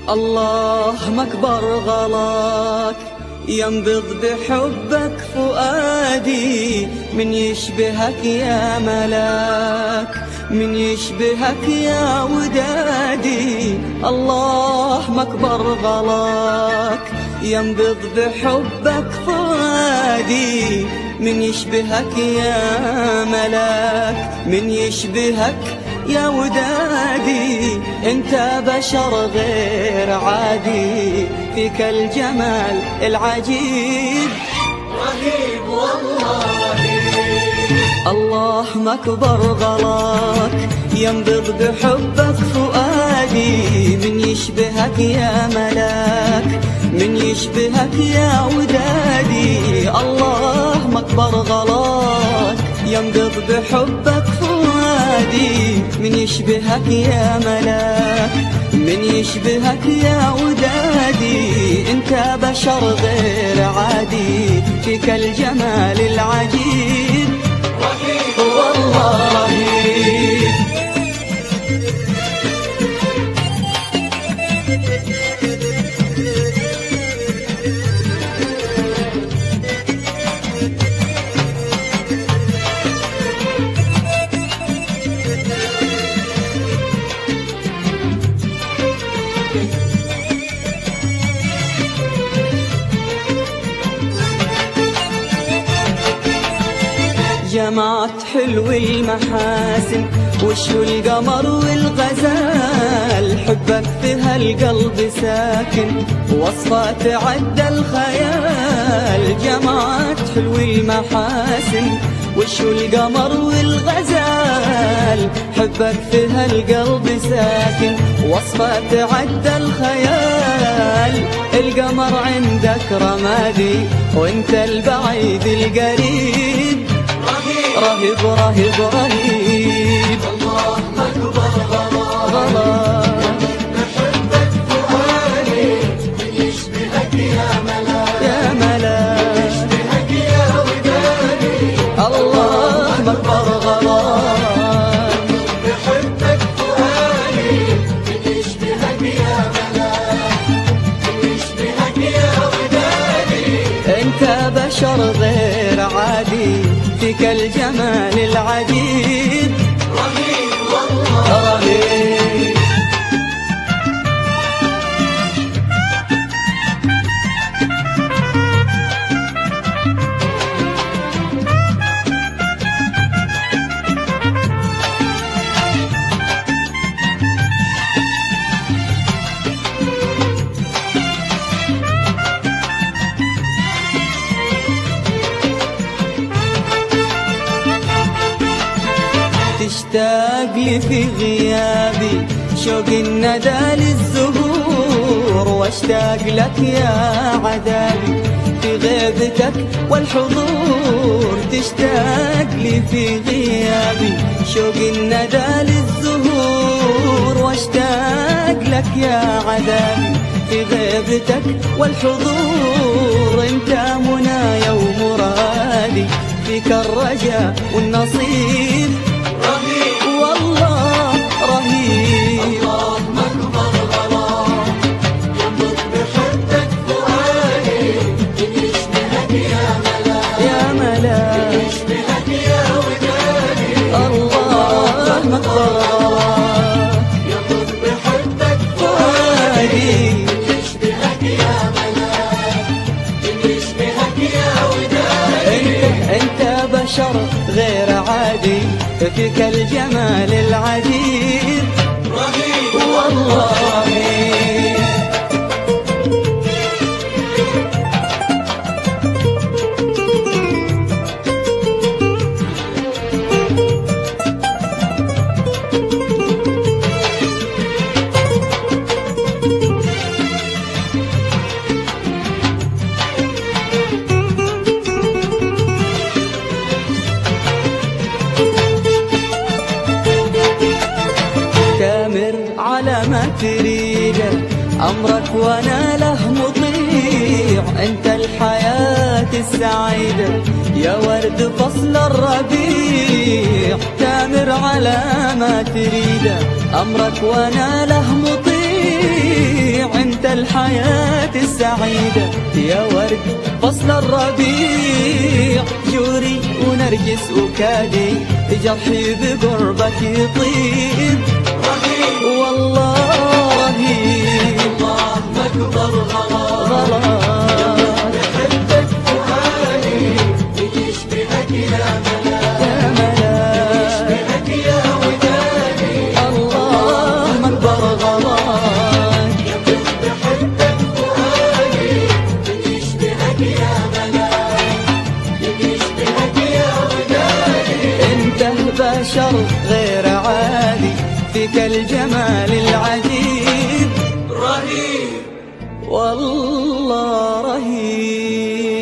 الله مكبر غلاك ينبض بحبك فؤادي، من يشبهك يا ملاك، من يشبهك يا ودادي. الله مكبر غلاك ينبض بحبك فؤادي، من يشبهك يا ملاك، من يشبهك يا ودادي. انت بشر غير عادي، فيك الجمال العجيب، رهيب والله رهيب. الله مكبر غلاك ينبض بحبك فؤادي، من يشبهك يا ملاك، من يشبهك يا ودادي. الله مكبر غلاك ينبض بحبك فؤادي، من يشبهك يا ملاك، من يشبهك يا ودادي. انت بشر غير عادي، فيك الجمال العجيب، رهيب والله رهيب. جمعت حلو المحاسن، وشو القمر والغزال، حبك في هالقلب ساكن، وصفة تعدى الخيال. جمعت حلو المحاسن، وشو القمر والغزال، حبك في هالقلب ساكن، وصفة تعدى الخيال. القمر عندك رمادي، وانت البعيد القريب، رهيب رهيب رهيب. الله مكبر غلاك بحبك فؤادي، من يشبهك يا ملاك، يا ملاك، يشبهك يا ودادي. الله مكبر غلاك بحبك فؤادي، من يشبهك يا ملاك، من يشبهك يا ودادي. انت بشر غير عادي، فيك الجمال العجيب، رهيب والله رهيب. تشتاق لي في غيابي، شوق الندى للزهور، واشتاق لك يا عذابي في غيبتك والحضور. تشتاق لي في غيابي، شوق الندى للزهور، واشتاق لك يا عذابي في غيبتك والحضور. انت منايا ومرادي، فيك الرجاء والنصيب، رهيب والله رهيب. الله مكبر غلاك ينبض بحبك فؤادي، من يشبهك يا ملاك، يا ملاك، يشبهك يا ودادي. الله مكبر غلاك ينبض بحبك فؤادي، من يشبهك يا ملاك، من يشبهك يا ودادي. انت بشر غير عادي، فيك الجمال العجيب، رهيب والله رهيب. على ما تريده أمرك وانا له مطيع. انت الحياة السعيدة يا ورد فصل الربيع، تامر على ما تريده أمرك وانا له مطيع. الحياة السعيدة يا ورد فصل الربيع. جوري ونرجس وكادي جرحي بقربك يطيب. رهيب والله الله أكبر غلا بحبك فؤادي يشبهك يا ملاك يا ملاك يشبهك يا ودادي الله أكبر غلاك. بحبك فؤادي يشبهك يا ملاك يشبهك يا ودادي. انت بشر غير عادي فيك الجمال العجيب. رهيب والله رهيب.